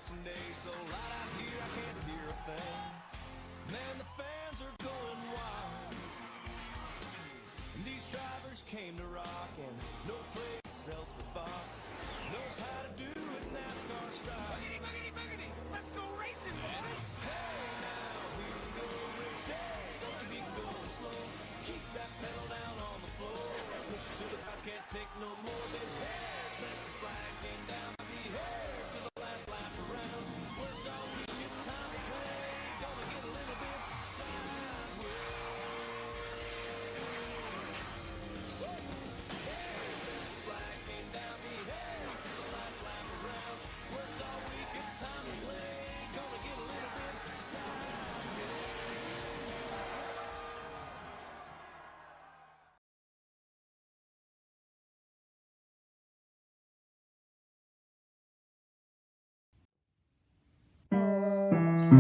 racing day so loud out here I can't hear a thing. Man, the fans are going wild. These drivers came to rock, and no place else but Fox knows how to do it NASCAR style. Boogity, boogity, boogity, let's go racing, boys! Hey now, here we go, race day. Don't you be going slow. Keep that pedal down on the floor. Push it to the back, can't take no more. Then head, set the flag, came down the hair to the last lap around. Worked all week, it's time to play. Gonna get a little bit sideways. Oh, say,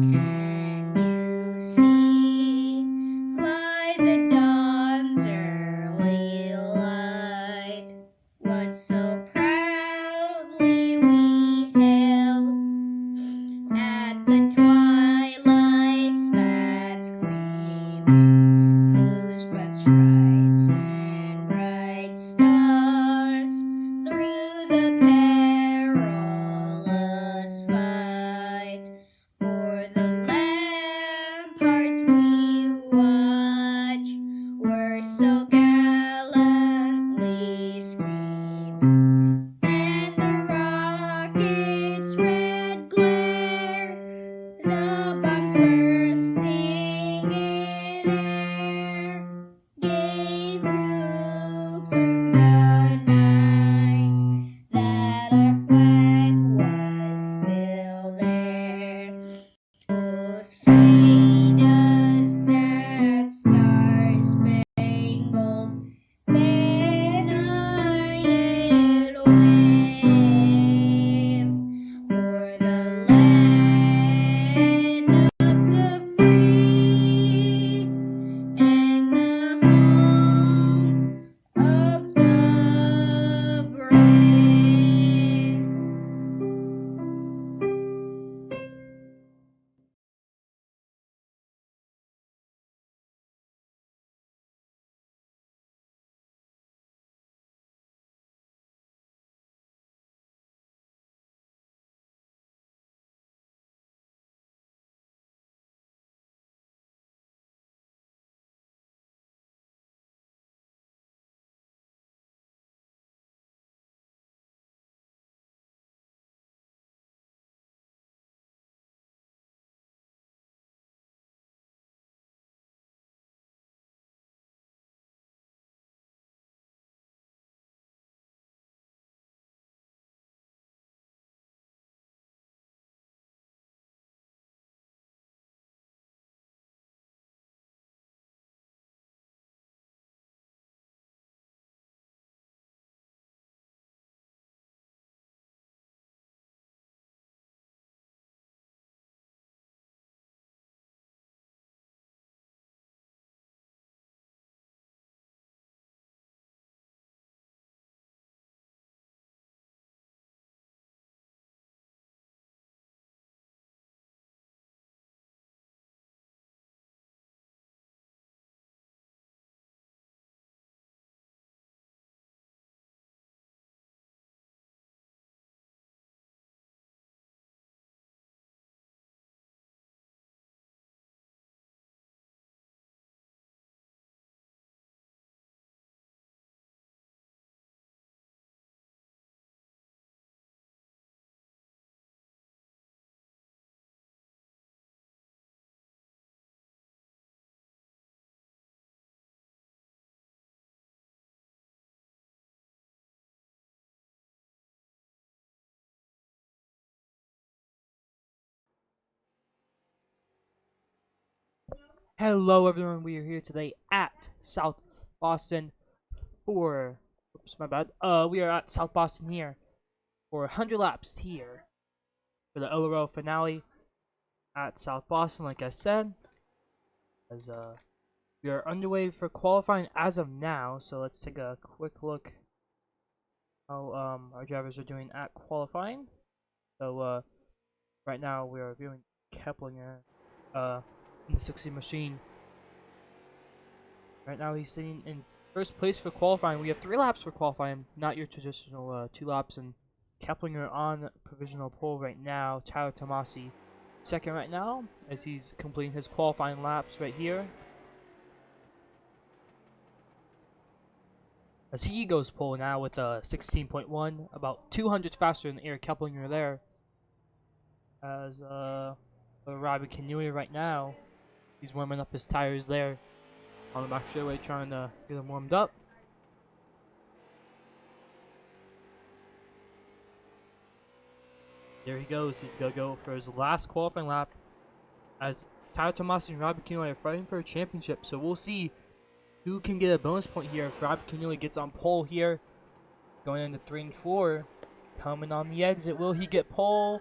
can you see by the dawn's early light what so proudly we hailed at the twilight's last gleam, whose broad stripes and bright stars through the perilous fight o'er the ramparts we watch were so gallantly screaming, and the rocket's red glare, the bombs bursting in air, gave proof through the night that our flag was still there. Oh, say does that star-spangled banner yet wave o'er the land of the free and the home of the brave? Hello everyone, we are here today at South Boston for, oops, my bad, we are at South Boston here for 100 laps here for the LRL finale at South Boston, like I said, as we are underway for qualifying as of now, so let's take a quick look how our drivers are doing at qualifying. So Right now we are viewing Keplinger in the 60 machine. Right now he's sitting in first place for qualifying. We have 3 laps for qualifying, not your traditional 2 laps. And Keplinger on provisional pole right now. Tyler Tomasi second right now as he's completing his qualifying laps right here. As he goes pole now with a 16.1, about 200 faster than Eric Keplinger there. As Robbie Canui right now, he's warming up his tires there on the back straightaway, trying to get them warmed up. There he goes. He's gonna go for his last qualifying lap. As Tyler Tomasi and Robbie Canui are fighting for a championship, so we'll see who can get a bonus point here if Robbie Canui gets on pole here, going into 3 and 4. Coming on the exit, will he get pole?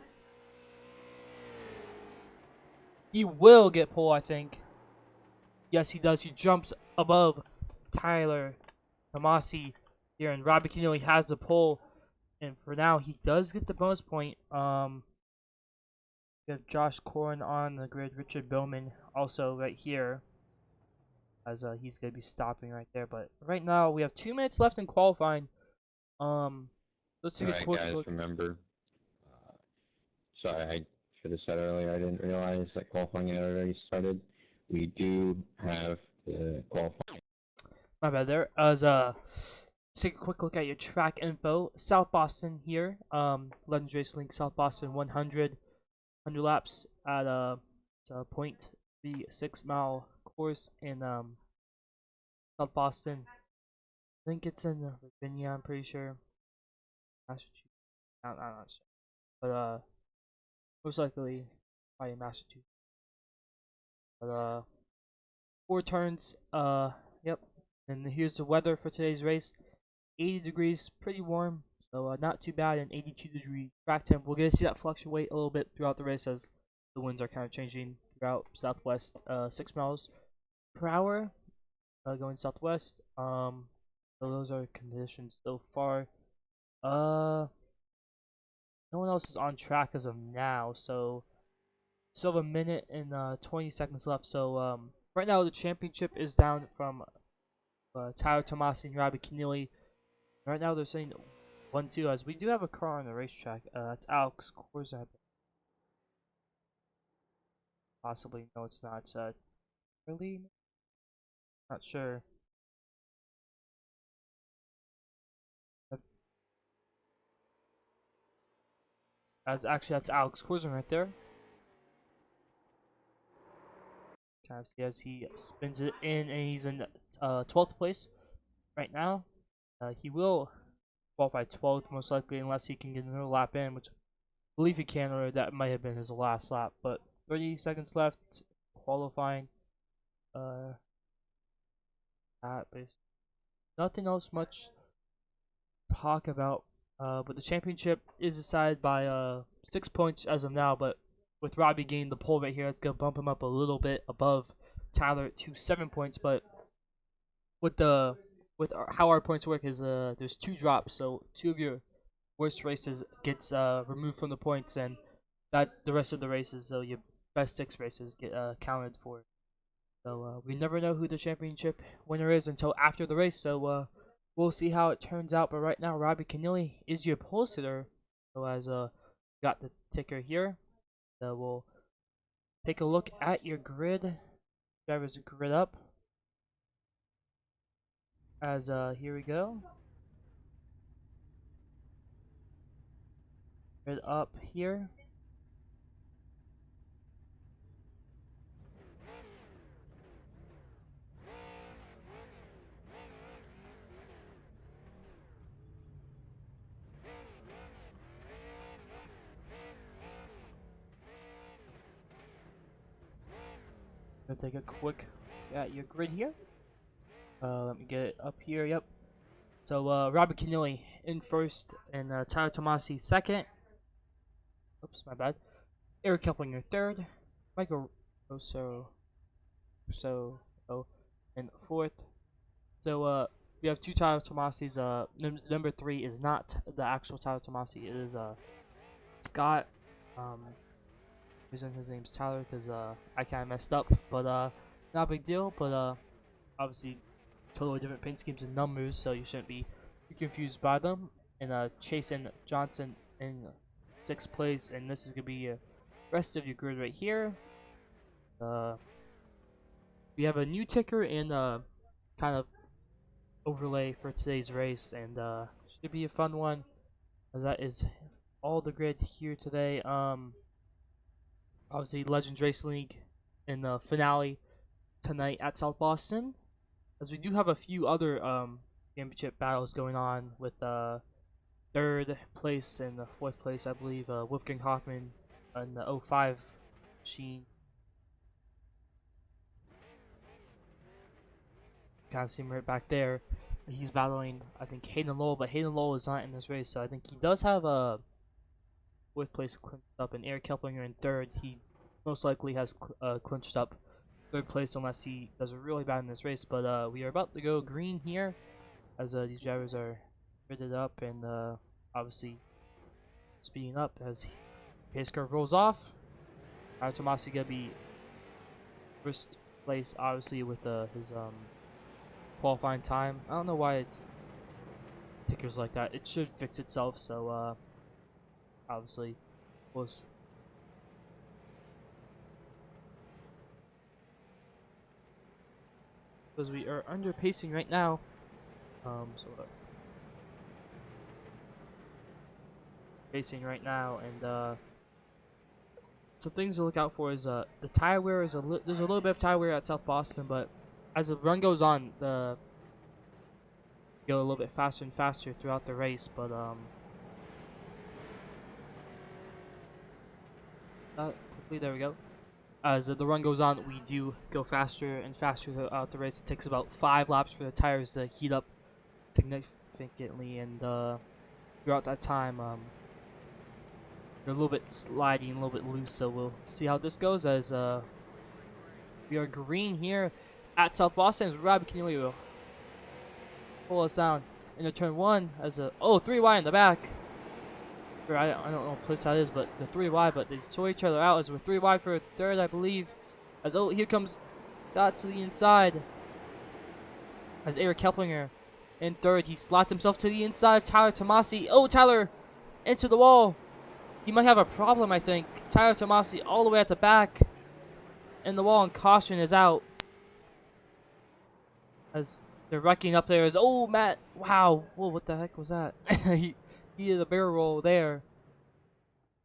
He will get pole, I think. Yes, he does. He jumps above Tyler Tomasi here, and Robbie Canui has the pole. And for now, he does get the bonus point. We have Josh Corrin on the grid, Richard Bowman also right here, as he's gonna be stopping right there. But right now, we have 2 minutes left in qualifying. Let's take a quick guys, look. remember, sorry, I should have said earlier, I didn't realize that qualifying had already started. We do have the qualifying. My bad there. As let's take a quick look at your track info. South Boston here. Legends Race Link South Boston 100 laps at it's a 0.36 mile course in South Boston. I think it's in Virginia. I'm pretty sure. Massachusetts. I'm not sure, but most likely probably in Massachusetts. But 4 turns. Yep. And here's the weather for today's race. 80 degrees, pretty warm, so not too bad. And 82-degree track temp. We're gonna see that fluctuate a little bit throughout the race as the winds are kind of changing throughout southwest. 6 miles per hour, going southwest. So those are conditions so far. No one else is on track as of now, so still have a minute and 20 seconds left. So right now the championship is down from Tyler Tomasi and Robbie Canui. Right now they're saying 1-2, as we do have a car on the racetrack. That's Alex Corza. Possibly, no, it's not. It's really not sure. As actually, that's Alex Corza right there. Kind of see as he spins it in, and he's in 12th place right now. He will qualify 12th most likely, unless he can get another lap in, which I believe he can, or that might have been his last lap. But 30 seconds left, qualifying. Nothing else much to talk about. But the championship is decided by 6 points as of now. But with Robbie gaining the pole right here, it's gonna bump him up a little bit above Tyler to 7 points. But with how our points work is there's 2 drops, so 2 of your worst races gets removed from the points, and that the rest of the races, so your best 6 races get counted for. So we never know who the championship winner is until after the race. So we'll see how it turns out. But right now, Robbie Canui is your pole sitter. So as got the ticker here, we'll take a look at your grid. Driver's grid up. As here we go. Grid up here. Gonna take a quick look at your grid here. Let me get it up here. Yep. So Robbie Canui in first, and Tyler Tomasi second. Oops, my bad. Eric Keplinger third. Michael Rosso in fourth. So we have 2 Tyler Tomasis. Number 3 is not the actual Tyler Tomasi. It is Scott. reason his name's Tyler because I kind of messed up, but not a big deal. But obviously, totally different paint schemes and numbers, so you shouldn't be too confused by them. And Chase and Johnson in 6th place, and this is gonna be the rest of your grid right here. We have a new ticker and kind of overlay for today's race, and should be a fun one, as that is all the grid here today. Obviously Legends Racing League in the finale tonight at South Boston, as we do have a few other championship battles going on with 3rd place and 4th place, I believe. Wolfgang Hoffman and the 05 machine. Kind of see him right back there. He's battling, I think, Hayden Lowell, but Hayden Lowell is not in this race, so I think he does have a 4th place clinched up, and Eric Keplinger in 3rd. He most likely has clinched up 3rd place unless he does really bad in this race. But we are about to go green here, as these drivers are ridded up and obviously speeding up as pace car rolls off. Tomasi gonna be 1st place, obviously, with his qualifying time. I don't know why it's tickers like that. It should fix itself, so obviously we'll because we are under pacing right now. Pacing right now, and some things to look out for is the tire wear is there's a little bit of tire wear at South Boston, but as the run goes on, the go a little bit faster and faster throughout the race. But quickly, there we go. As the run goes on, we do go faster and faster throughout the race. It takes about 5 laps for the tires to heat up significantly, and throughout that time, they're a little bit sliding, a little bit loose. So we'll see how this goes, as we are green here at South Boston, as Robbie Keneally will pull us down into turn 1 as a 3 wide in the back. I don't know what place that is, but the 3 wide, but they saw each other out as we're 3 wide for a 3rd, I believe. As here comes Scott to the inside, as Eric Keplinger in 3rd. He slots himself to the inside of Tyler Tomasi. Tyler into the wall. He might have a problem, I think. Tyler Tomasi all the way at the back in the wall, and caution is out as they're wrecking up there. As Matt, wow, whoa, what the heck was that? he did a barrel roll there.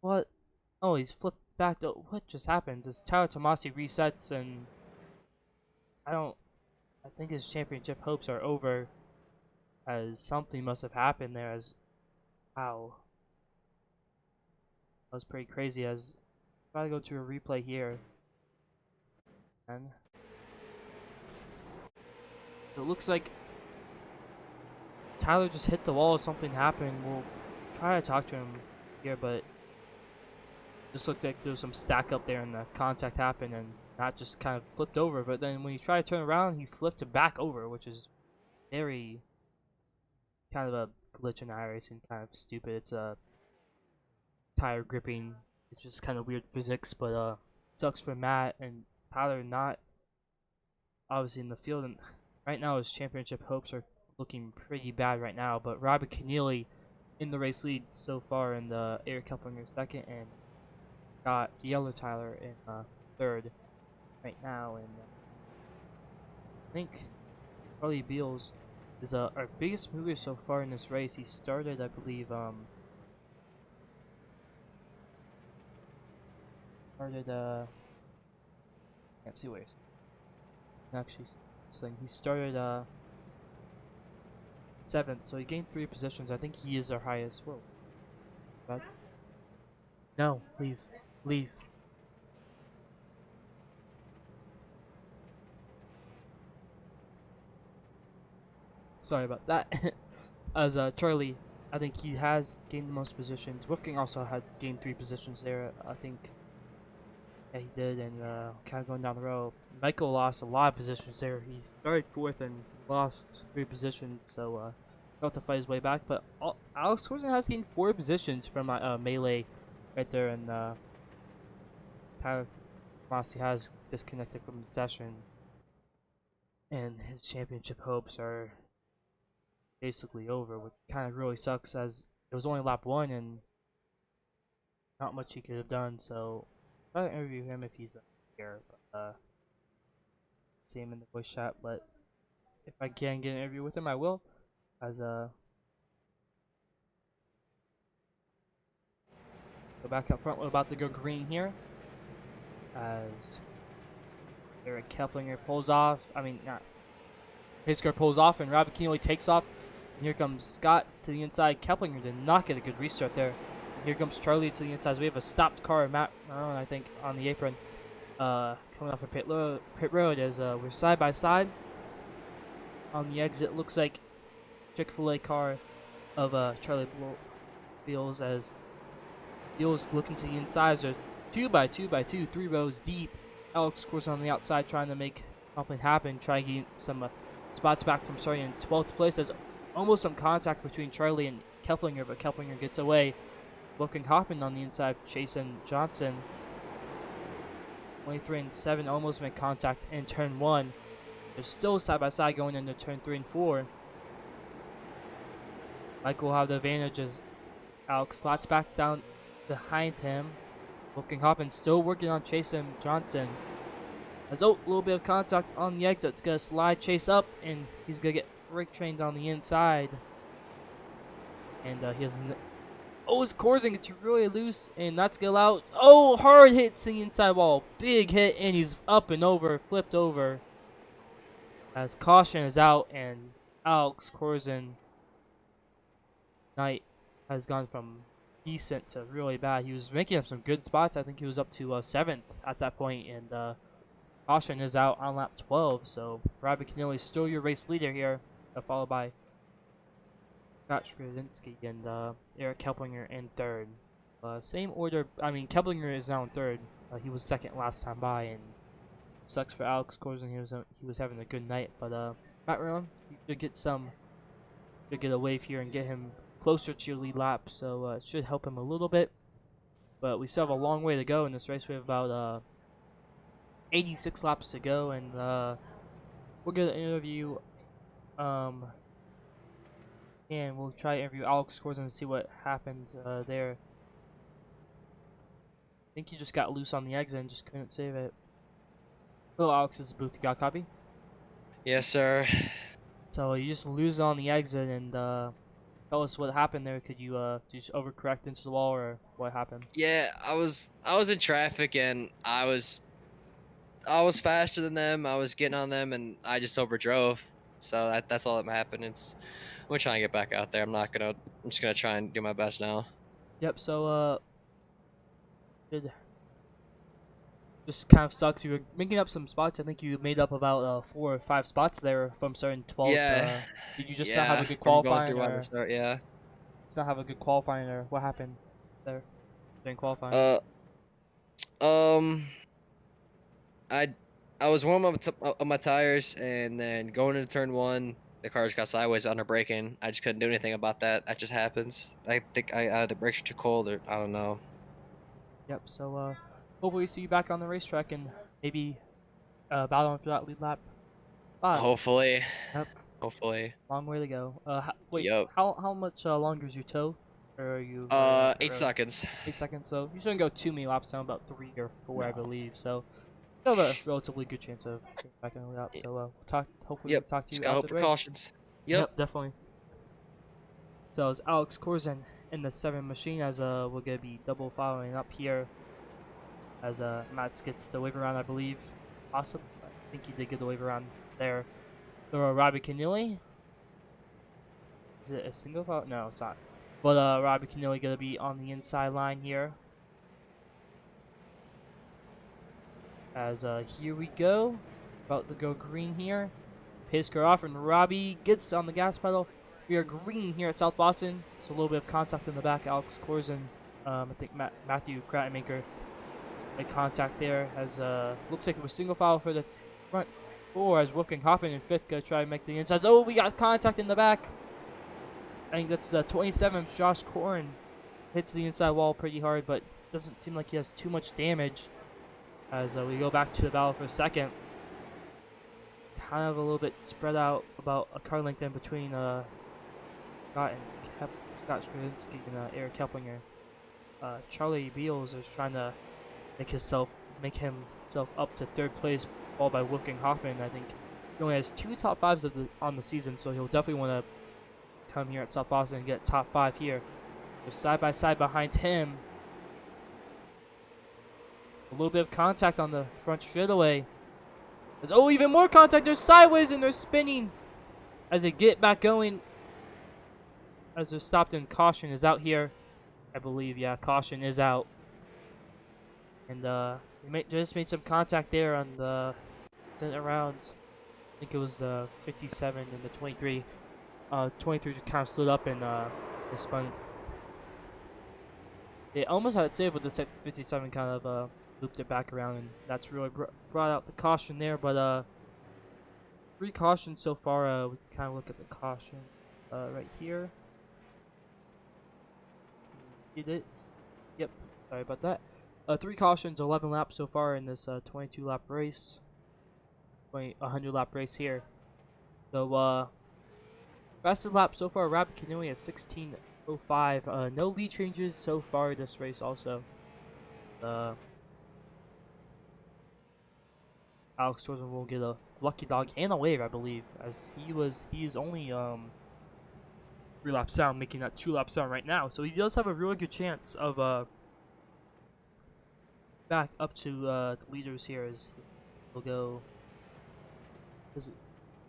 What? He's flipped back. What just happened? As Tyler Tomasi resets, and I think his championship hopes are over, as something must have happened there. As wow, that was pretty crazy. As try to go to a replay here, and it looks like Tyler just hit the wall. Something happened. We'll try to talk to him here, but just looked like there was some stack up there and the contact happened, and not just kind of flipped over, but then when he tried to turn around, he flipped it back over, which is very kind of a glitch in iRacing, kind of stupid. It's a tire gripping. It's just kind of weird physics, but sucks for Matt and Tyler, not obviously in the field, and right now his championship hopes are looking pretty bad right now. But Robbie Keneally in the race lead so far, and Eric Keplinger 2nd, and got the yellow Tyler in 3rd right now. And I think Charlie Beals is our biggest mover so far in this race. He started, I believe, can't see where he's actually saying. He started 7th, so he gained 3 positions. I think he is our highest. Whoa. Bad. No, leave. Leave. Sorry about that. As Charlie, I think he has gained the most positions. Wolfgang also had gained 3 positions there, I think. Yeah, he did, and kind of going down the row. Michael lost a lot of positions there. He started 4th and lost 3 positions, so he'll have to fight his way back. But Alex Corson has gained 4 positions from Melee right there, and Paddock Rossi has disconnected from the session, and his championship hopes are basically over, which kind of really sucks as it was only lap 1 and not much he could have done. So I'll interview him if he's here, but see him in the voice chat. But if I can get an interview with him, I will. As go back up front, we're about to go green here. As Eric Keplinger pulls off. I mean, not. His car pulls off, and Robbie Keeley takes off. And here comes Scott to the inside. Keplinger did not get a good restart there. And here comes Charlie to the inside. So we have a stopped car, Matt Marone, I think, on the apron. Coming off of pit road as we're side by side. On the exit, looks like Chick-fil-A car of Charlie Beals as Beals looking to the inside. So 2x2x2, 3 rows deep. Alex, of course, on the outside trying to make something happen, trying to get some spots back from starting in 12th place. There's almost some contact between Charlie and Keplinger, but Keplinger gets away. Wilkin Hoffman on the inside, chasing Johnson. 23 and 7 almost make contact in turn 1. They're still side by side going into turn 3 and 4. Mike will have the advantage as Alex slots back down behind him. Wilkin Hoffman still working on chasing Johnson. As a little bit of contact on the exit. It's gonna slide Chase up, and he's gonna get freight trained on the inside. And he has his coursing gets really loose, and that's gonna allow. Oh, hard hit to the inside wall, big hit, and he's up and over, flipped over. As caution is out, and Alex Corzin Knight has gone from decent to really bad. He was making up some good spots. I think he was up to 7th at that point, and caution is out on lap 12. So Robbie Keneally still your race leader here, followed by Scott Skrzynsky and Eric Keplinger in 3rd. Same order. I mean, Keplinger is now in 3rd. He was 2nd last time by, and sucks for Alex Corzin. He was having a good night, but Matt Rowan, you could get a wave here and get him closer to your lead lap, so it should help him a little bit. But we still have a long way to go in this race. We have about 86 laps to go, and we're gonna interview and we'll try to interview Alex Corzin and see what happens there. I think he just got loose on the exit and just couldn't save it. Hello, Alex, this is Booth. You got a copy? Yes, sir. So you just lose on the exit, and tell us what happened there. Could you just overcorrect into the wall, or what happened? Yeah, I was in traffic and I was faster than them. I was getting on them and I just overdrove. So that's all that happened. I'm gonna try and get back out there. I'm just gonna try and do my best now. Yep. So it just kind of sucks. You were making up some spots. I think you made up about 4 or 5 spots there from starting 12th. Yeah. Did you just not have a good from going qualifying, through or start, yeah. just not have a good qualifying, or what happened there during qualifying? I was warming up my tires, and then going into turn 1, the car just got sideways under braking. I just couldn't do anything about that. That just happens. I think the brakes are too cold, or I don't know. Yep. So hopefully see you back on the racetrack and maybe battling for that lead lap. Hopefully. Yep. Hopefully. Long way to go. Wait. Yep. How much longer is your tow? Or are you? 8 seconds. 8 seconds. So you shouldn't go too many laps down. About 3 or 4, I believe. So you have a relatively good chance of getting back on the lap. So we'll talk. Hopefully we'll talk to you Just gotta after hope the race. precautions. Yep. Definitely. So it's Alex Corzin in the 7 machine as we're gonna be double following up here as Mats gets the wave around, I believe. Awesome. I think he did get the wave around there. So Robbie Keneally. Is it a single foul? No, it's not. But Robbie Keneally gonna be on the inside line here. As here we go. About to go green here. Pace car off, and Robbie gets on the gas pedal. We are green here at South Boston. So a little bit of contact in the back. Alex Corzin, I think Matthew Krattenmaker made contact there. As looks like it was single foul for the front 4. As Wilkin Hoffman in 5th gonna try to make the insides. Oh, we got contact in the back. I think that's the 27th. Josh Corn hits the inside wall pretty hard, but doesn't seem like he has too much damage. as we go back to the battle for a second. Kind of a little bit spread out, about a car length in between Scott and Scott Straczynski and Eric Keplinger. Charlie Beals is trying to make himself up to third place, followed by Wolfgang Hoffman. I think he only has 2 top 5s on the season, so he'll definitely want to come here at South Boston and get top 5 here. So side by side behind him, a little bit of contact on the front straightaway. Oh, even more contact! They're sideways and they're spinning as they get back going. As they're stopped, and caution is out here, I believe. Yeah, caution is out. And they just made some contact there on the around. I think it was the 57 and the 23. 23 just kind of slid up and they spun. They almost had it saved, but the 57 kind of looped it back around, and that's really brought out the caution there. But 3 cautions so far. We can kind of look at the caution right here. Did it? Yep. Sorry about that. 3 cautions, 11 laps so far in this 22 lap race. 100 lap race here. So fastest lap so far, Robbie Canoi at 16:05. No lead changes so far this race also. Alex Torsen will get a lucky dog and a wave, I believe, as he is only 3 laps down, making that 2 laps down right now. So he does have a really good chance of back up to the leaders here, as he'll go.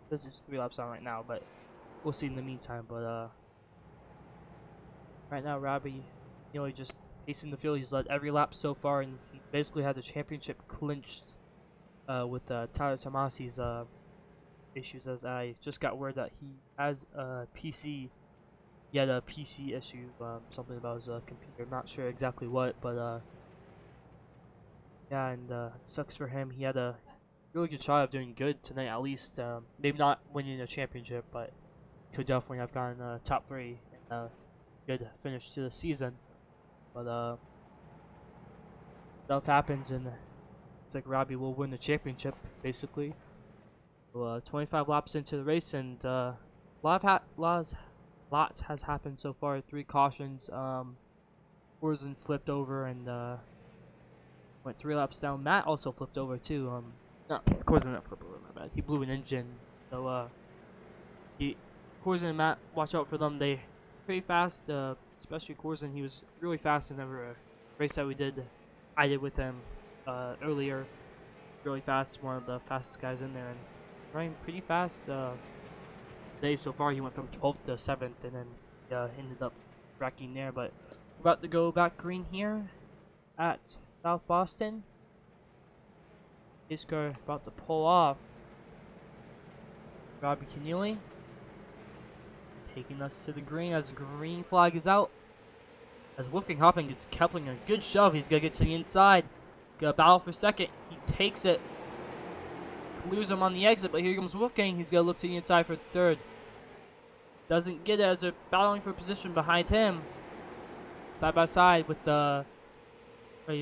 This is 3 laps down right now, but we'll see in the meantime. But right now, Robbie, just pacing the field. He's led every lap so far, and he basically had the championship clinched with Tyler Tomasi's issues. As I just got word that he has a PC. He had a PC issue, something about his computer. Not sure exactly what, but yeah, and it sucks for him. He had a really good shot of doing good tonight, at least. Maybe not winning a championship, but could definitely have gotten top 3 and a good finish to the season. But stuff happens, and it's like Robbie will win the championship, basically. So, 25 laps into the race, and lots has happened so far. 3 cautions. Korsen flipped over and went 3 laps down. Matt also flipped over too. No, Korsen didn't flip over, my bad. He blew an engine. So Korsen and Matt, watch out for them. They pretty fast. Especially Korsen, he was really fast in every race that I did with him earlier. Really fast, one of the fastest guys in there, and running pretty fast. Today so far, he went from 12th to 7th, and then ended up wrecking there. But we're about to go back green here at South Boston. This car about to pull off. Robbie Keneally taking us to the green as the green flag is out. As Wolfgang Hoffman gets Keplinger a good shove, he's gonna get to the inside. Gonna battle for second. He takes it. Clears him on the exit, but here comes Wolfgang. He's gonna look to the inside for third. Doesn't get it as they're battling for position behind him. Side by side with the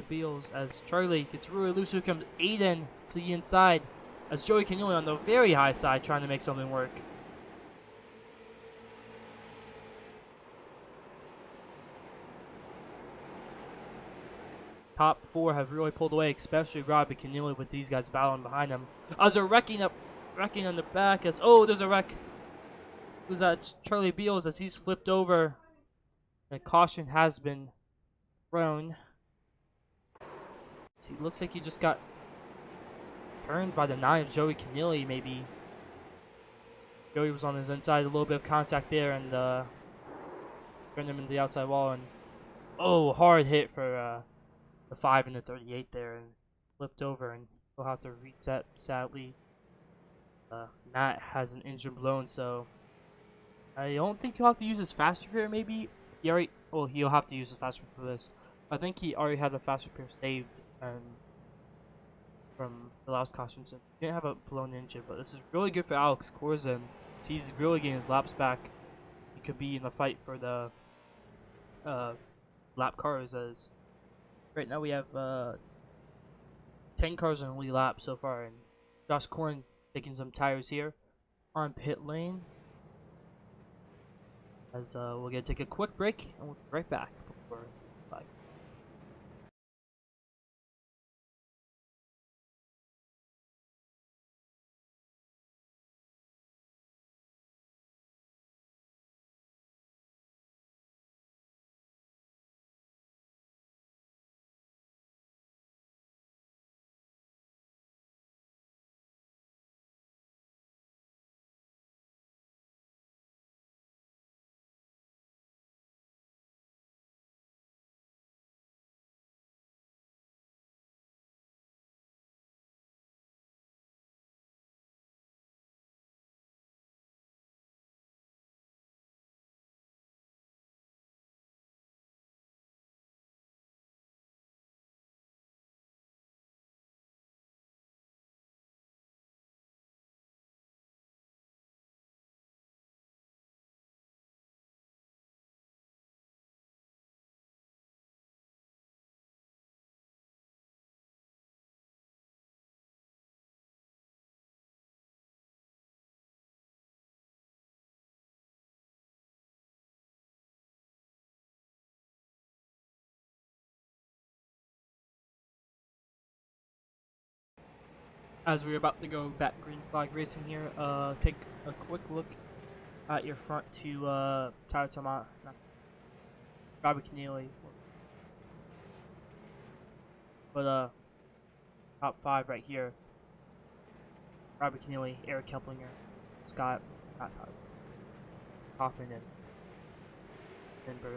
Beals as Charlie gets really loose. Here comes Aiden to the inside as Joey Keneally on the very high side trying to make something work. Top 4 have really pulled away, especially Robbie Keneally with these guys battling behind him. As they're wrecking on the back as there's a wreck. Who's that? Charlie Beals as he's flipped over. And caution has been thrown. He looks like he just got turned by the 9 of Joey Keneally, maybe. Joey was on his inside, a little bit of contact there, and turned him into the outside wall. And hard hit for the 5 and the 38 there, and flipped over, and he'll have to reset, sadly. Matt has an engine blown, so I don't think he'll have to use his fast repair, maybe. He'll have to use his fast repair for this. I think he already had the fast repair saved from the last caution, so he didn't have a blown engine, but this is really good for Alex Korsen. He's really getting his laps back. He could be in the fight for the lap cars, as right now we have 10 cars in the lead lap so far, and Josh Corn taking some tires here on pit lane. As we're gonna take a quick break, and we'll be right back before. Bye. As we're about to go back green flag racing here, take a quick look at your front to Tyler Tomat, Robbie Keneally. But top 5 right here. Robbie Keneally, Eric Keplinger, Scott, not Tyler, Hoffman, and Burley.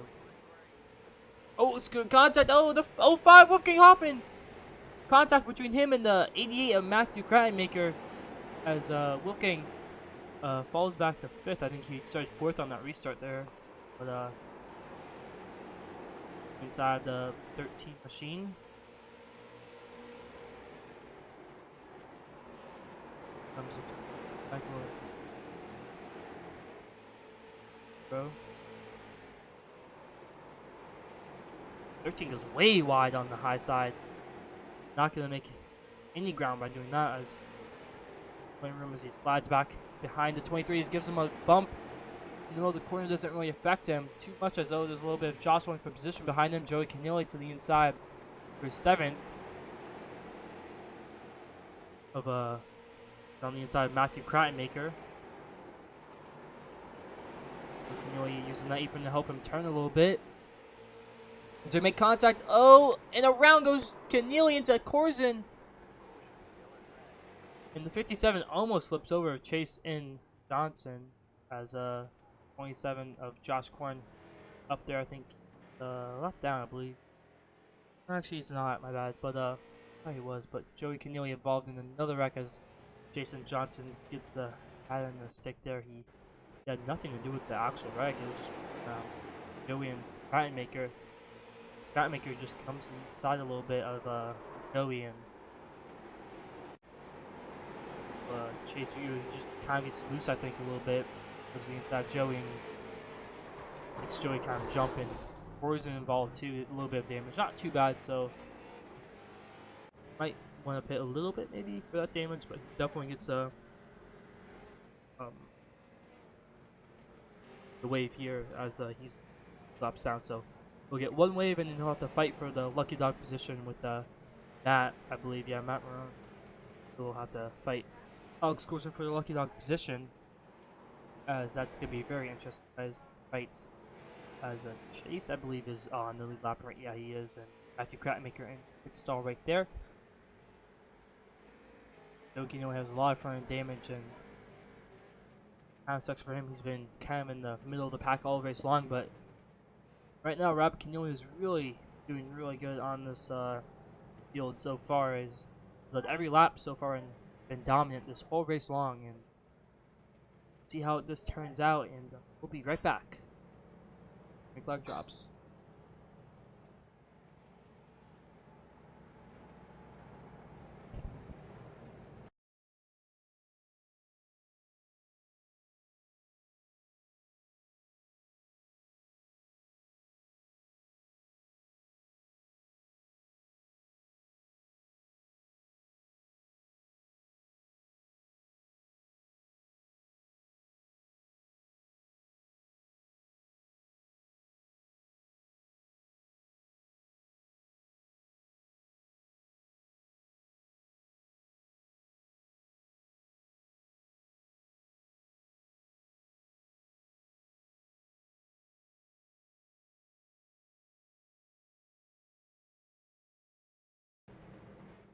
Oh, it's good contact. Oh, the 05 Wolfgang Hoffman. Contact between him and the 88 of Matthew Krattenmaker as Wolfgang falls back to 5th. I think he started 4th on that restart there. But inside the 13 machine. Comes a Michael Bro. 13 goes way wide on the high side. Not going to make any ground by doing that, as playing room as he slides back behind the 23s, gives him a bump. Even though the corner doesn't really affect him too much, as though there's a little bit of jostling for position behind him. Joey Keneally to the inside for 7th. Of on the inside, Matthew Krattenmaker. Keneally using that apron to help him turn a little bit. As they make contact, oh, and around goes Keneally into Corzin. And the 57 almost flips over Chase in Johnson as 27 of Josh Corn up there. I think left down, I believe. Actually, he's not. My bad. But I thought he was. But Joey Keneally involved in another wreck as Jason Johnson gets the hat on the stick there. He had nothing to do with the actual wreck. It was just Joey and Krattenmaker. Krattenmaker just comes inside a little bit of Joey, and Chase Yu just kind of gets loose, I think, a little bit. Because the inside Joey, and makes Joey kind of jumping. Poison involved too, a little bit of damage. Not too bad, so might want to pit a little bit maybe for that damage, but definitely gets the wave here as he's laps down. So we'll get 1 wave, and then he'll have to fight for the lucky dog position with Matt, I believe. Yeah, Matt Marone. So we'll have to fight Alex Corson for the lucky dog position, as that's gonna be very interesting. As fights as Chase, I believe, is on the lead lap right. Yeah, he is, and Matthew Krattenmaker in pit stall right there. Keneally has a lot of front end damage, and kind of sucks for him. He's been kind of in the middle of the pack all race long, but right now, Rob Keneally is really doing really good on this field so far. He's led every lap so far and been dominant this whole race long. And see how this turns out, and we'll be right back. Green flag drops.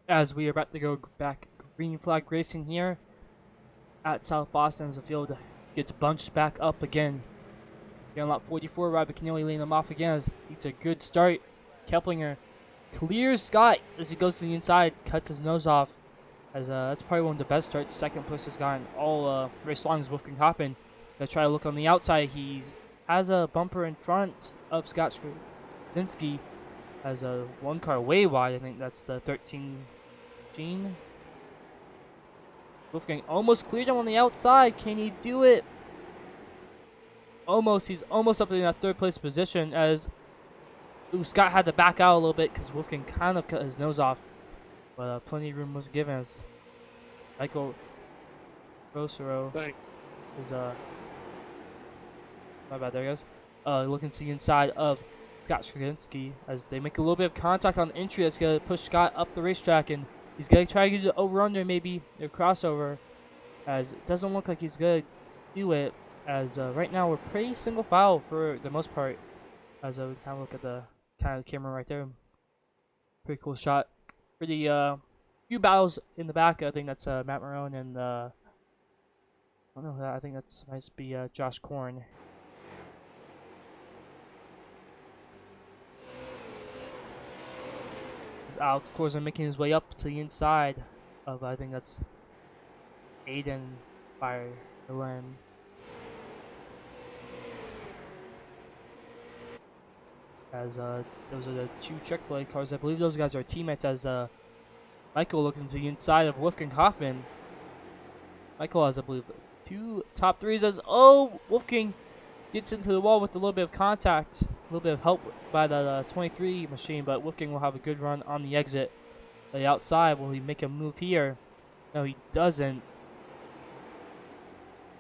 as we are about to go back green flag racing here at South Boston as the field gets bunched back up again. Here on lap 44, Robert Keneally laying him off again as it's a good start. Keplinger clears Scott as he goes to the inside, cuts his nose off. As that's probably one of the best starts second place has gotten all race long as Wolfgang Hoppen. Gonna try to look on the outside. He has a bumper in front of Scott Skravinsky. Has a one car way wide. I think that's the 13 Gene. Wolfgang almost cleared him on the outside. Can he do it? Almost. He's almost up in that third place position as Scott had to back out a little bit because Wolfgang kind of cut his nose off. But plenty of room was given as Michael Rosero is my bad, there he goes. Looking to the inside of Scott Skravinsky as they make a little bit of contact on entry that's gonna push Scott up the racetrack, and he's gonna try to do the over under maybe their crossover as it doesn't look like he's gonna do it as right now we're pretty single file for the most part as we kind of look at the kind of camera right there. Pretty cool shot. Pretty few battles in the back. I think that's Matt Marone and I don't know. I think that's might be Josh Korn. As Alex Corson making his way up to the inside of I think that's Aiden by Milan. As those are the two Chick-fil-A cars. I believe those guys are teammates as Michael looks into the inside of Wolfgang Hoffman. Michael has, I believe, two top threes as Wolfgang gets into the wall with a little bit of contact, a little bit of help by the 23 machine, but Wolfgang will have a good run on the exit. The outside, will he make a move here? No, he doesn't.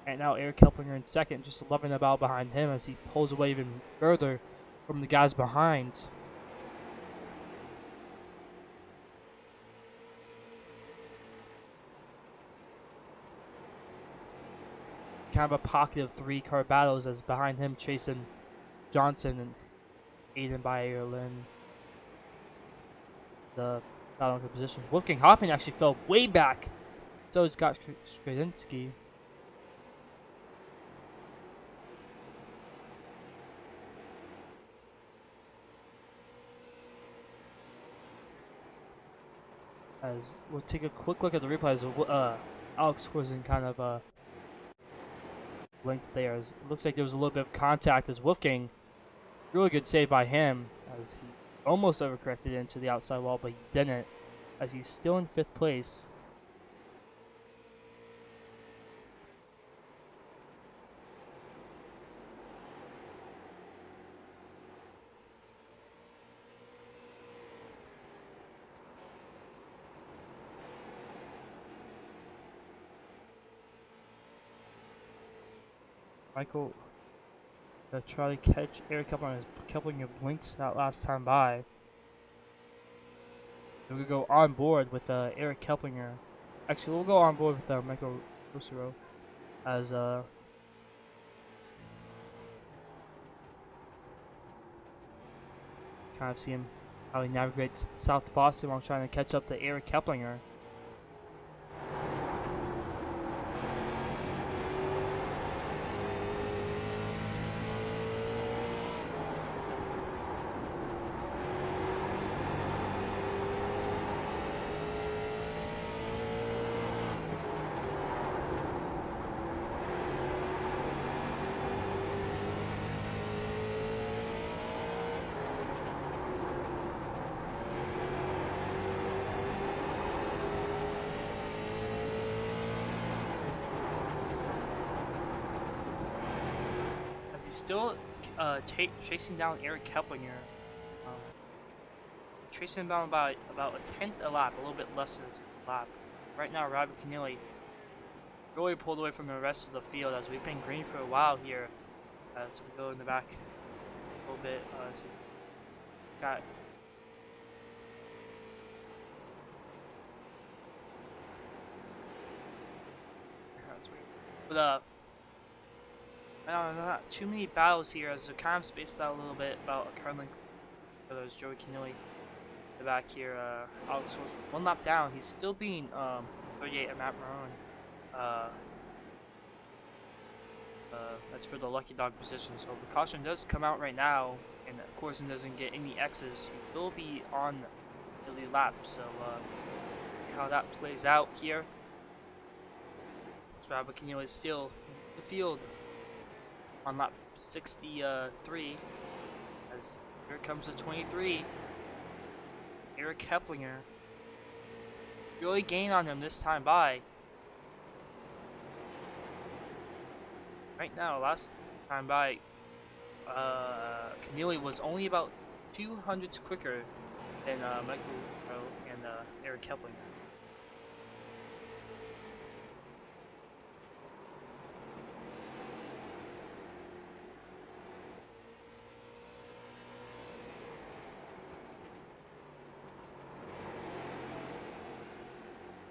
And now Eric Kelpinger in second, just loving the battle behind him as he pulls away even further from the guys behind. Kind of a pocket of three-car battles as behind him chasing Johnson and Aiden by Ireland. The battle for positions. Wolfgang Hopping actually fell way back. So has Scott Skravinsky. As we'll take a quick look at the replay as Alex was in kind of linked there. As it looks like there was a little bit of contact as Wolfgang, really good save by him as he almost overcorrected into the outside wall, but he didn't as he's still in 5th place. Michael try to catch Eric Keplinger as Keplinger blinked that last time by. So we'll go on board with Eric Keplinger. Actually, we'll go on board with Michael Rosero as kind of see him how he navigates South Boston while trying to catch up to Eric Keplinger. He's still chasing down Eric Keplinger. Chasing him down about a tenth a lap, a little bit less than a lap. Right now, Robert Keneally really pulled away from the rest of the field as we've been green for a while here. So we go in the back a little bit. This is got that's weird. But I don't know, not too many battles here as they're kind of spaced out a little bit about a car length. Whether it's Joey Keneally the back here. Alex was 1 lap down. He's still being 38 at Matt Marone. That's for the lucky dog position. So the caution does come out right now, and of course it doesn't get any X's. He will be on the lap. So see how that plays out here. So Abakino is still in the field on lap 63. As here comes the 23. Eric Keplinger really gained on him this time by. Right now, last time by, Keneally was only about 200s quicker than Michael and Eric Keplinger.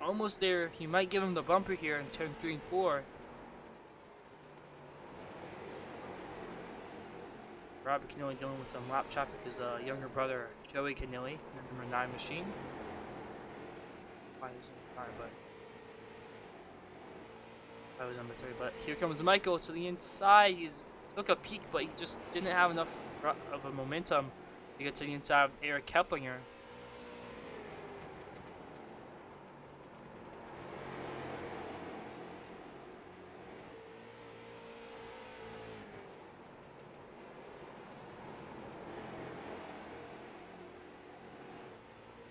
Almost there. He might give him the bumper here in turn 3 and 4. Robert Keneally dealing with some lap traffic. His younger brother Joey Keneally, the number 9 machine. I was number 9, but I was number 3. But here comes Michael to the inside. He's took a peek, but he just didn't have enough of a momentum to get to the inside of Eric Keplinger.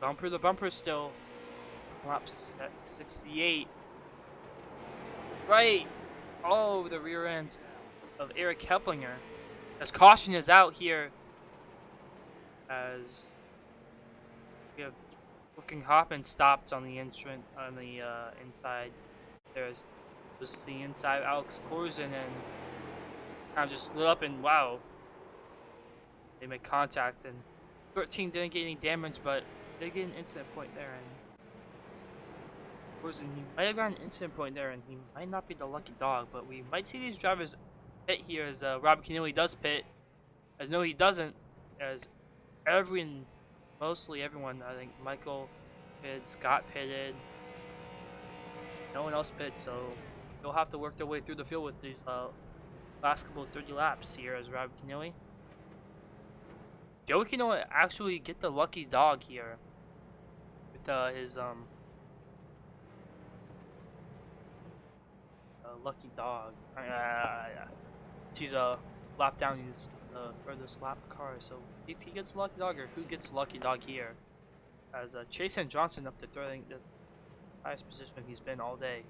Bumper to bumper still. Lap 68. Right. Oh, the rear end of Eric Keplinger. As caution is out here. As we have Booking Hoppin stopped on the entrance on the inside. There's just the inside of Alex Korzen and kind of just lit up and wow. They made contact and 13 didn't get any damage, but they get an incident point there, and he might have gotten an incident point there, and he might not be the lucky dog, but we might see these drivers pit here as Robert Keneally does pit. As no, he doesn't, as mostly everyone, I think Michael pitted, Scott pitted, no one else pitted, so they'll have to work their way through the field with these last couple of 30 laps here as Robert Keneally. Joey Keneally actually get the lucky dog here with his lucky dog. He's a lap down his furthest lap car. So if he gets the lucky dog, or who gets the lucky dog here? As Chase and Johnson up to third, I think that's the highest position he's been all day.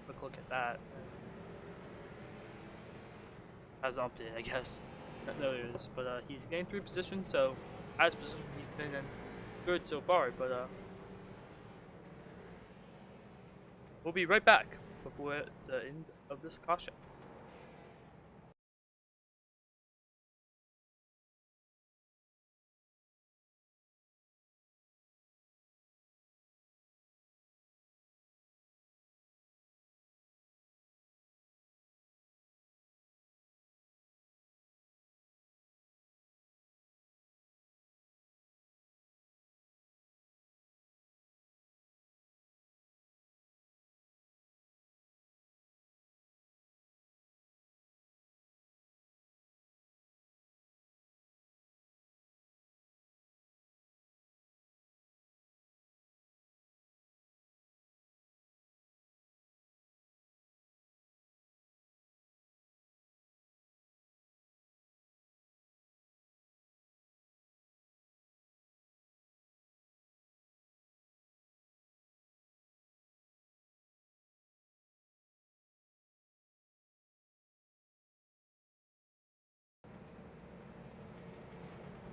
Quick look at that. Hasn't updated, I guess. No, it is, but he's gained 3 positions, so highest position he's been in good so far. But we'll be right back before the end of this caution.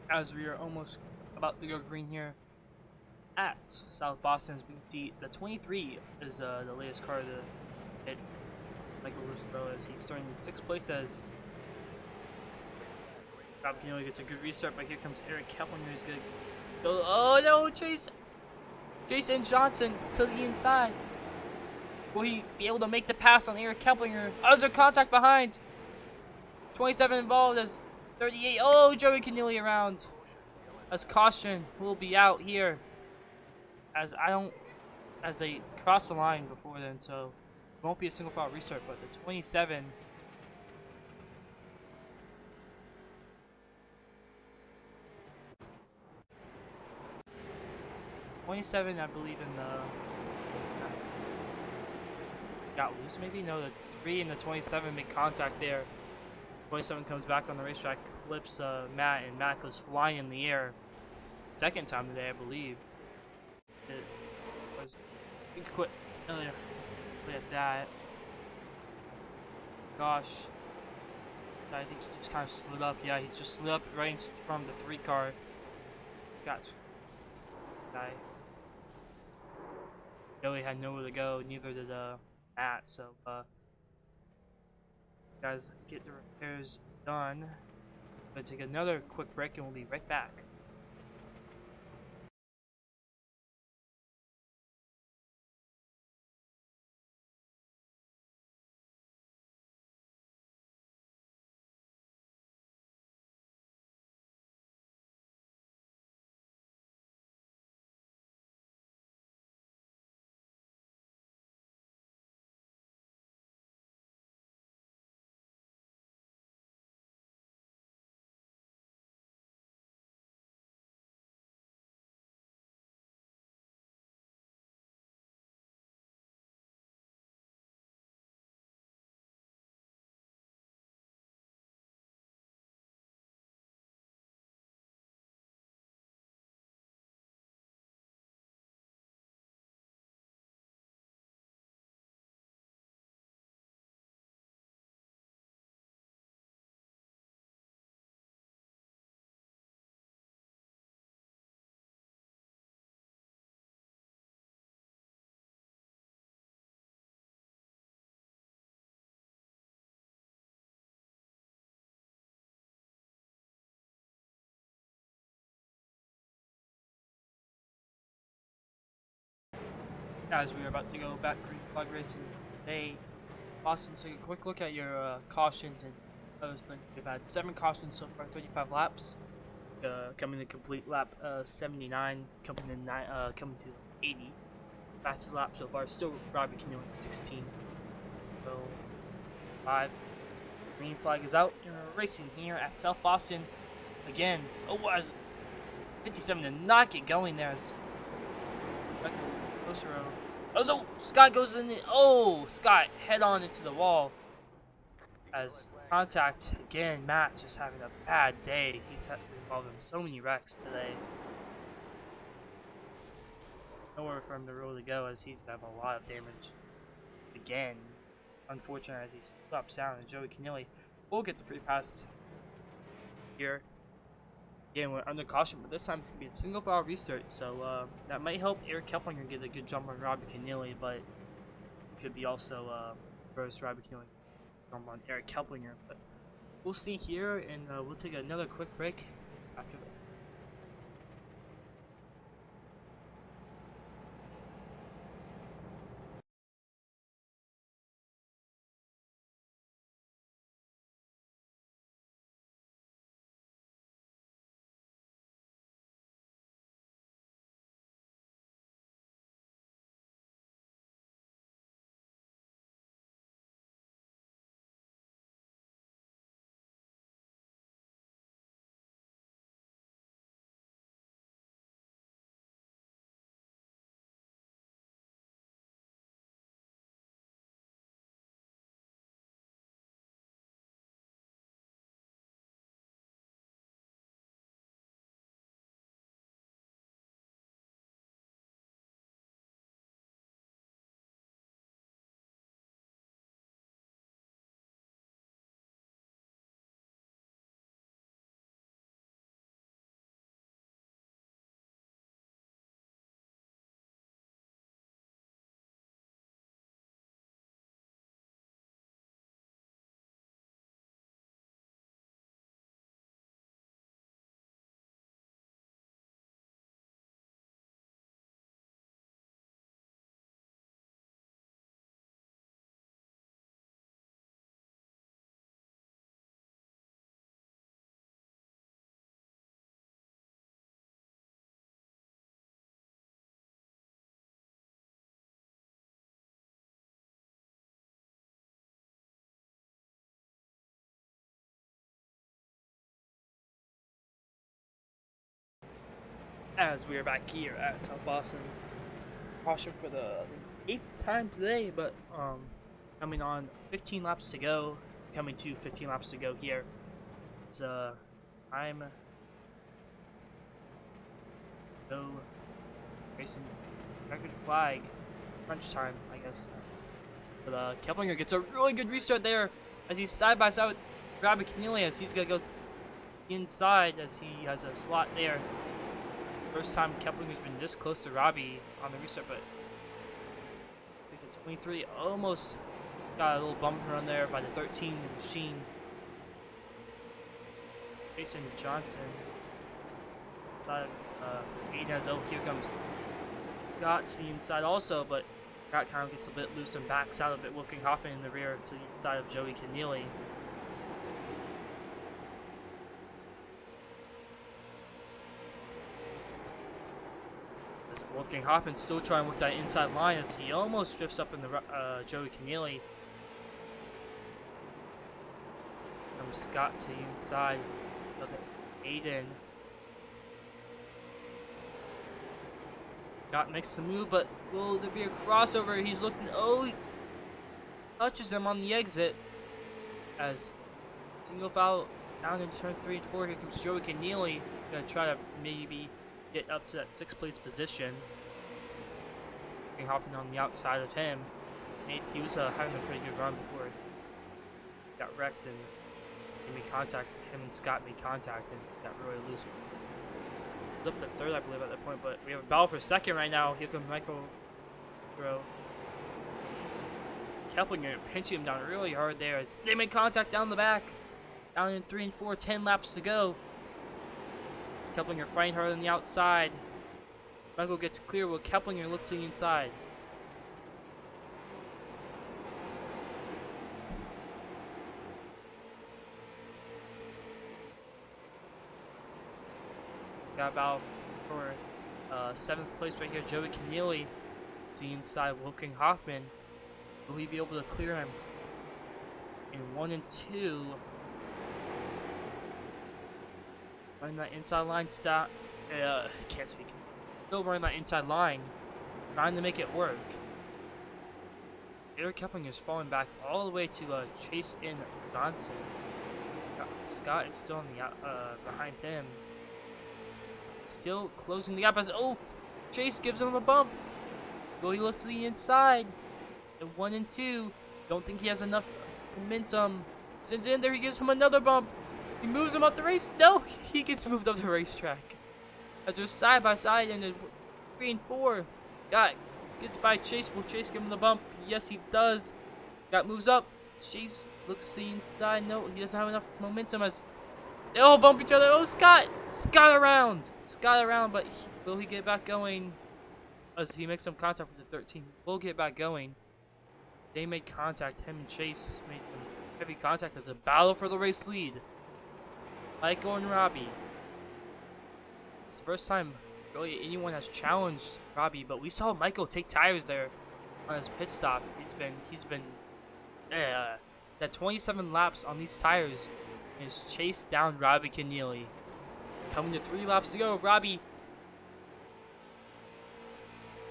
As we are almost about to go green here at South Boston's BT, the 23 is the latest car to hit Michael Roosevelt as he's starting in 6th place as Rob Keneally gets a good restart, but here comes Eric Keplinger who's good. Oh no, Jason Johnson to the inside. Will he be able to make the pass on Eric Keplinger? Oh, there's a contact behind. 27 involved as 38. Oh, Joey Keneally around. as caution will be out here as they cross the line before then, so it won't be a single file restart, but the 27 I believe in the got loose maybe? No, the 3 and the 27 make contact there. 27 comes back on the racetrack, flips Matt, and Matt goes flying in the air. Second time today, I believe. It was. We could quit earlier. Look at that. Gosh. I think he just kind of slid up. Yeah, he's just slid up right from the 3 car. Scott. Guy. Joey had nowhere to go, neither did Matt, so guys, get the repairs done. I'm gonna take another quick break and we'll be right back. Guys, we are about to go back green flag racing today. Austin, take a quick look at your cautions and posting. We've had 7 cautions so far, 35 laps. Coming to complete lap 79, coming to 80. Fastest lap so far, still Robbie Keneally 16. So 5. Green flag is out. And we're racing here at South Boston again. Oh, was 57 to not get going there. Closer row. Oh, so Scott goes in. Oh, Scott head on into the wall. As contact again, Matt just having a bad day. He's involved in so many wrecks today. Nowhere for him to really go as he's gonna have a lot of damage again. Unfortunate as he stops down, and Joey Keneally will get the free pass here. Again, we're under caution, but this time it's gonna be a single file restart, so that might help Eric Keplinger get a good jump on Robbie Keneally, but it could be also first Robbie Keneally jump on Eric Keplinger. But we'll see here, and we'll take another quick break after that. as we are back here at South Boston. Caution for the 8th time today, but coming on 15 laps to go. Coming to 15 laps to go here. It's I'm no racing record flag crunch time, I guess. But Keplinger gets a really good restart there as he's side by side with Robbie Keneally as he's gonna go inside as he has a slot there. First time Keplinger's been this close to Robbie on the restart, but I think the 23 almost got a little bumper on there by the 13 machine. Jason Johnson. Aiden has here comes Scott to the inside also, but Scott kind of gets a bit loose and backs out a bit, Wolfgang Hoffman in the rear to the inside of Joey Keneally. Wolfgang Hoffman still trying to work that inside line as he almost drifts up in the Joey Keneally. From Scott to the inside of Aiden. Scott makes the move, but will there be a crossover? He's looking. Oh, he touches him on the exit as single foul down in turn 3 and 4. Here comes Joey Keneally. Gonna try to maybe get up to that 6th place position. Hopping on the outside of him. He was having a pretty good run before he got wrecked and he made contact. Him and Scott made contact and got really loose. He was up to 3rd, I believe, at that point, but we have a battle for 2nd right now. Here comes Michael Bro. Keplinger pinching him down really hard there as they make contact down the back. Down in 3 and 4, 10 laps to go. Keplinger fighting hard on the outside. Michael gets clear while Keplinger looks to the inside. Got about for 7th place right here, Joey Keneally to the inside, Wolfgang Hoffman. Will he be able to clear him in 1 and 2? Running that inside line stop. Can't speak. Still running that inside line, trying to make it work. Eric Keplinger is falling back all the way to Chase in Johnson. Scott is still on the behind him. Still closing the gap as Chase gives him a bump. Will he look to the inside? In 1 and 2, don't think he has enough momentum. Sends in there, he gives him another bump. He moves him up the race. No, he gets moved up the racetrack. As they're side by side in the 3 and 4, Scott gets by Chase. Will Chase give him the bump? Yes, he does. Scott moves up. Chase looks to the inside. No, he doesn't have enough momentum as they all bump each other. Oh, Scott! Scott around! Scott around, but will he get back going? As he makes some contact with the 13. Will get back going. They made contact. Him and Chase made some heavy contact at the battle for the race lead. Michael and Robbie. It's the first time really anyone has challenged Robbie, but we saw Michael take tires there on his pit stop. He's been that 27 laps on these tires and has chased down Robbie Keneally. Coming to 3 laps to go, Robbie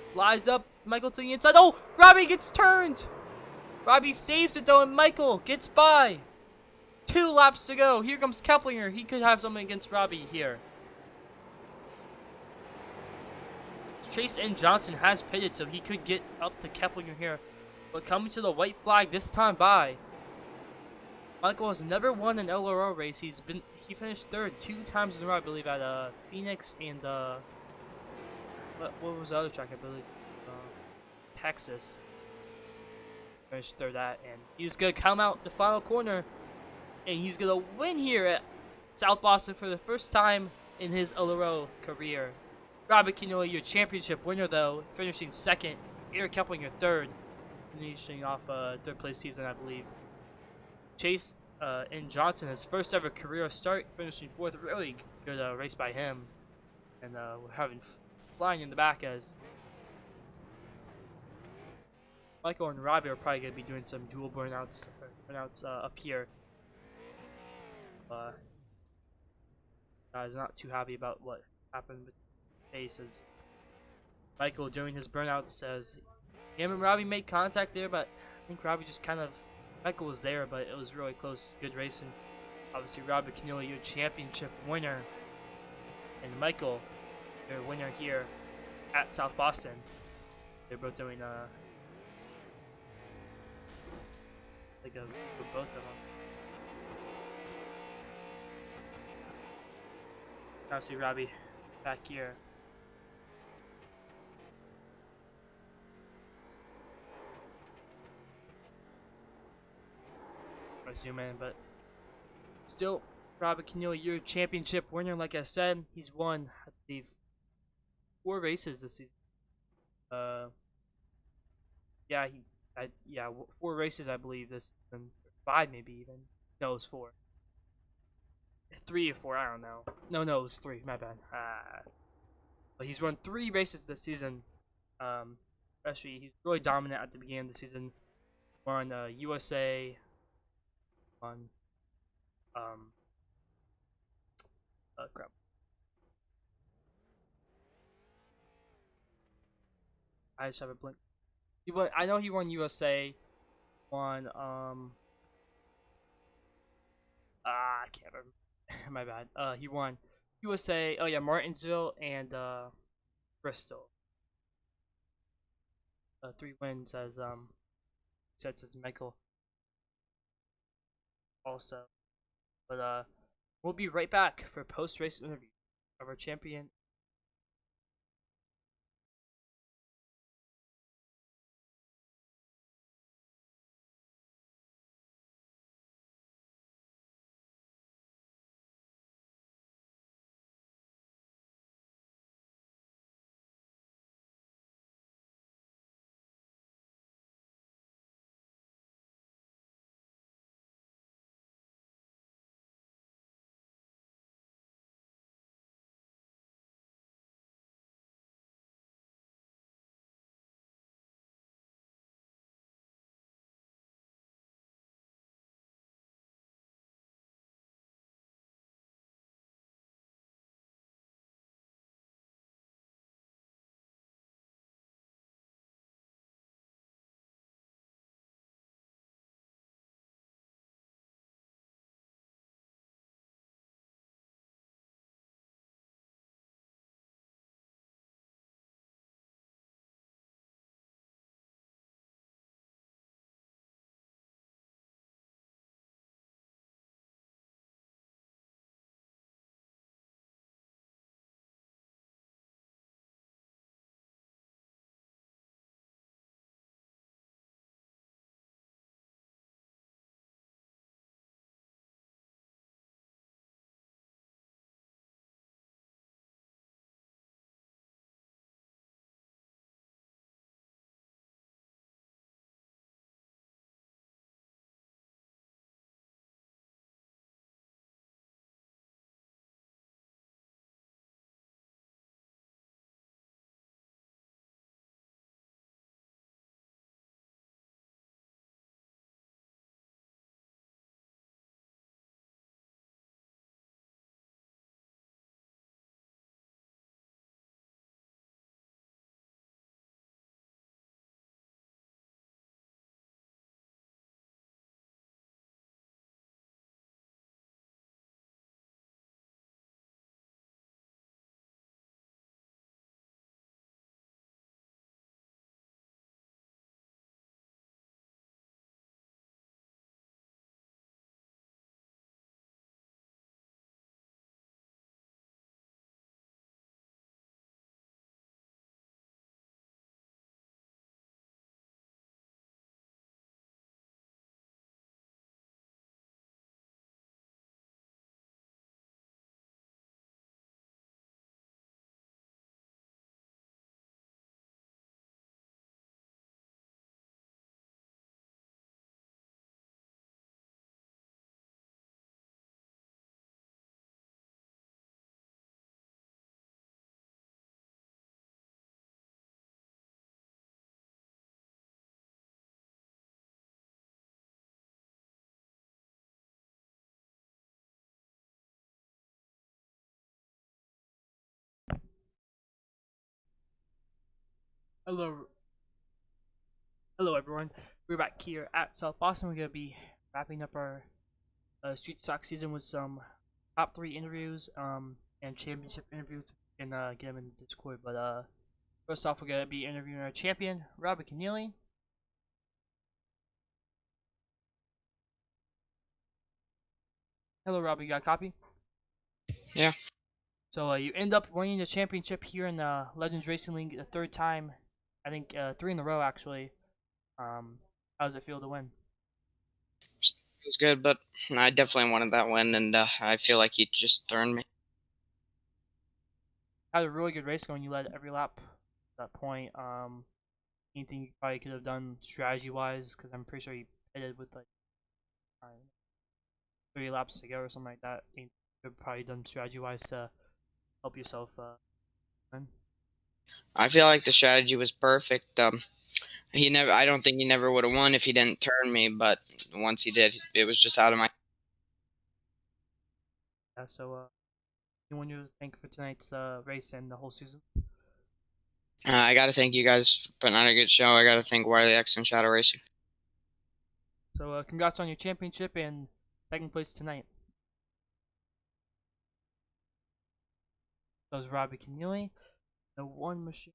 slides up, Michael to the inside. Oh, Robbie gets turned. Robbie saves it though, and Michael gets by. 2 laps to go. Here comes Keplinger. He could have something against Robbie here. Chase and Johnson has pitted, so he could get up to Keplinger here. But coming to the white flag this time by. Michael has never won an LRL race. He finished 3rd 2 times in a row, I believe, at Phoenix and what was the other track, I believe? Texas. Finished 3rd at, and he's gonna come out the final corner, and he's gonna win here at South Boston for the first time in his LRL career. Robbie Keneally, your championship winner, though, finishing 2nd. Eric Keplinger 3rd, finishing off 3rd place season, I believe. Chase and Johnson, his first ever career start, finishing 4th. Really good race by him, and we're having flying in the back as Michael and Robbie are probably gonna be doing some dual burnouts up here. Guys, not too happy about what happened with face as Michael during his burnout says him and Robbie made contact there, but I think Robbie just kind of Michael was there, but it was really close, good racing. Obviously, Robbie Canelo, your championship winner, and Michael, your winner here at South Boston. They're both doing like a for both of them. Obviously, Robbie back here. I zoom in, but still, Robbie Canelo, your championship winner. Like I said, he's won, I believe, 4 races this season. Yeah, 4 races I believe this season. 5 maybe even. No, it was 4. 3 or 4, I don't know. No, it was 3. My bad. But he's won 3 races this season. Especially he's really dominant at the beginning of the season. Won USA. Won crap. I just have a blink. He won. I know he won USA. Won I can't remember. My bad. He won USA. Oh yeah, Martinsville and Bristol. 3 wins as says Michael also. But we'll be right back for post race interview of our champion Hello, hello everyone. We're back here at South Boston. We're gonna be wrapping up our street stock season with some top 3 interviews, and championship interviews, and get them in the Discord. But first off, we're gonna be interviewing our champion, Robbie Keneally. Hello, Robbie. You got a copy? Yeah. So you end up winning the championship here in the Legends Racing League the 3rd time. I think 3 in a row actually. How does it feel to win? It was good, but I definitely wanted that win, and I feel like he just turned me. Had a really good race going. You led every lap at that point. Anything you probably could have done strategy wise? Because I'm pretty sure you pitted with like 3 laps to go or something like that. You could have probably done strategy wise to help yourself win. I feel like the strategy was perfect. He never. I don't think he never would have won if he didn't turn me, but once he did, it was just out of my. Yeah. So anyone you thank for tonight's race and the whole season? I got to thank you guys for putting on a good show. I got to thank Wiley X and Shadow Racing. So congrats on your championship and 2nd place tonight. That was Robbie Keneally, the one machine.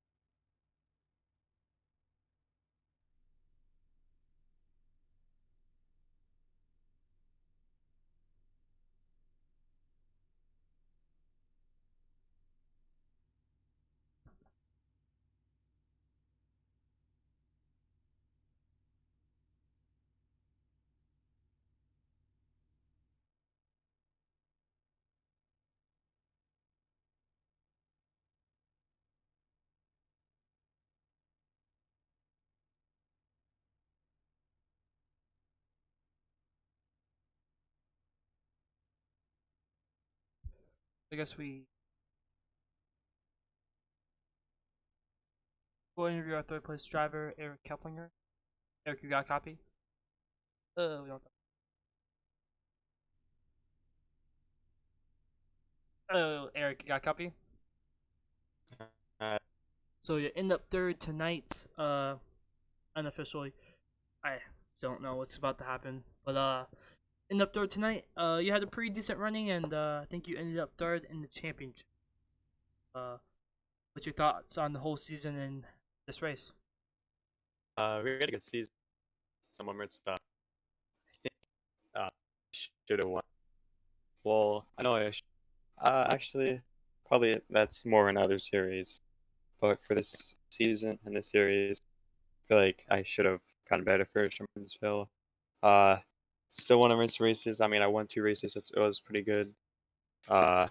I guess we will interview our 3rd place driver, Eric Keplinger. Eric, you got a copy? We don't. Eric, you got a copy? So you end up 3rd tonight, unofficially. I don't know what's about to happen, but end up 3rd tonight. You had a pretty decent running, and I think you ended up 3rd in the championship. What's your thoughts on the whole season and this race? We had a good season. Some moments, but I think should have won. Well, I know actually, probably that's more in other series, but for this season and this series, I feel like I should have gotten better first from Martinsville. Uh, Still want to rinse races. I mean, I won 2 races. It was pretty good. And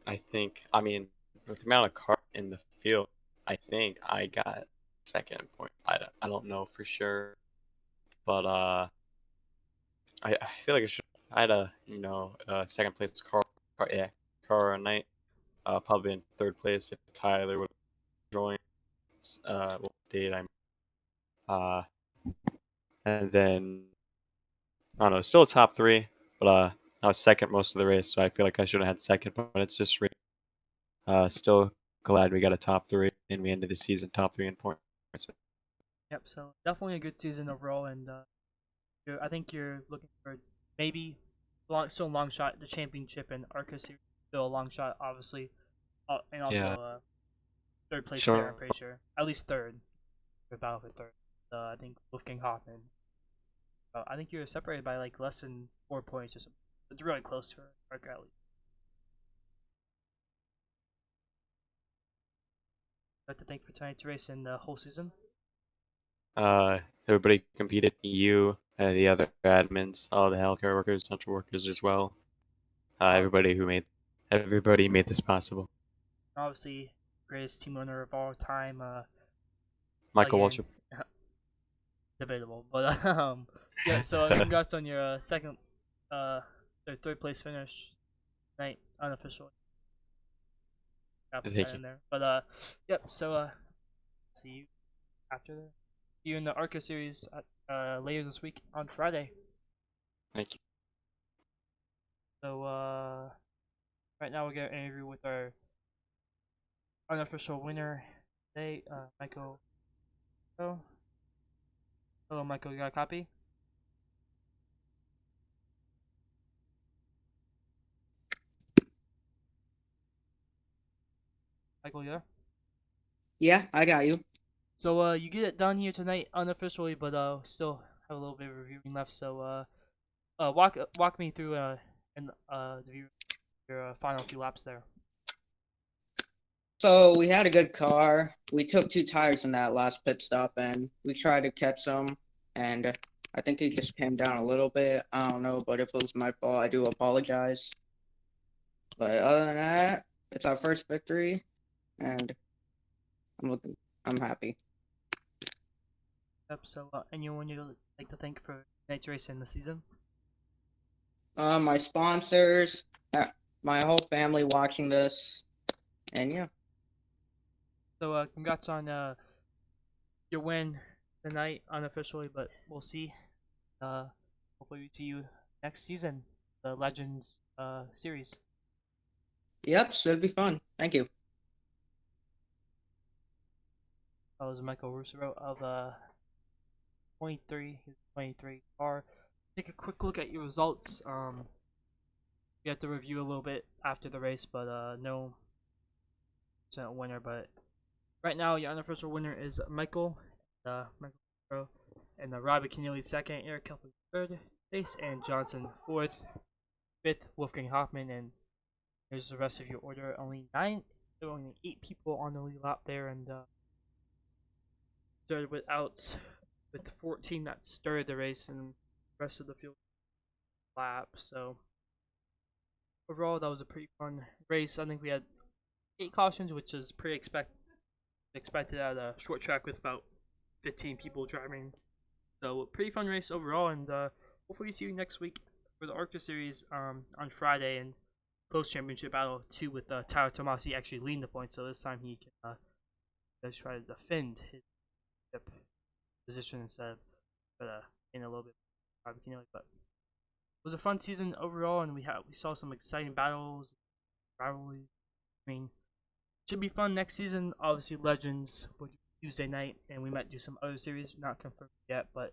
I think, I mean, with the amount of cars in the field, I think I got second point. I don't know for sure, but I feel like I had a second place car night. Probably in 3rd place if Tyler would join. What date I'm. And then I don't know, still top 3, but I was second most of the race, so I feel like I should have had second. But it's just still glad we got a top 3 and we ended the season top 3 in points. Yep. So definitely a good season overall, and I think you're looking for maybe still a long shot the championship and ARCA series. Still a long shot, obviously, and also Yeah. 3rd place Sure. there. I'm pretty sure at least 3rd. For battle for 3rd. I think Wolfgang Hoffman. I think you're separated by like less than 4 points or something. It's really close for ARCA at least. I'd like to thank for tonight's race and the whole season. Everybody competed. You, the other admins, all the healthcare workers, central workers as well. Everybody made this possible. Obviously, greatest team owner of all time. Michael Again, Waltrip. debatable, but yeah. So congrats on your second, uh, 3rd place finish tonight, unofficially. I'll put Thank that you. in there. But yep. So see you after the you in the ARCA series later this week on Friday. Thank you. So right now we're gonna interview with our unofficial winner today, Michael. Oh, hello, Michael. You got a copy? Michael, you there? Yeah, I got you. So you get it done here tonight unofficially, but still have a little bit of reviewing left. So walk me through and your final few laps there. So we had a good car. We took 2 tires in that last pit stop, and we tried to catch them. And I think he just came down a little bit. I don't know, but if it was my fault, I do apologize. But other than that, it's our first victory, and I'm happy. Yep. So anyone you'd like to thank for tonight's race in the season? My sponsors, my whole family watching this, and yeah. So congrats on your win tonight unofficially, but we'll see. Hopefully we see you next season, the Legends series. Yep, should be fun. Thank you. That was Michael Russo of 23 car. Take a quick look at your results. We have to review a little bit after the race, but no winner. But right now, your unofficial winner is Michael, Michael Russo, and Robbie Keneally second, Eric Kelly third place, and Johnson fourth, fifth, Wolfgang Hoffman, and here's the rest of your order. Only 8 people on the lead lap there, and started with 14 that started the race, and the rest of the field lap. So overall, that was a pretty fun race. I think we had 8 cautions, which is pretty expected at a short track with about 15 people driving. So pretty fun race overall, and hopefully see you next week for the ARCA series on Friday and close championship battle 2 with Tyler Tomasi actually leading the points. So this time he can try to defend his position instead of in a little bit. But it was a fun season overall, and we saw some exciting battles, rivalries. I mean, should be fun next season. Obviously, Legends will do Tuesday night, and we might do some other series, not confirmed yet, but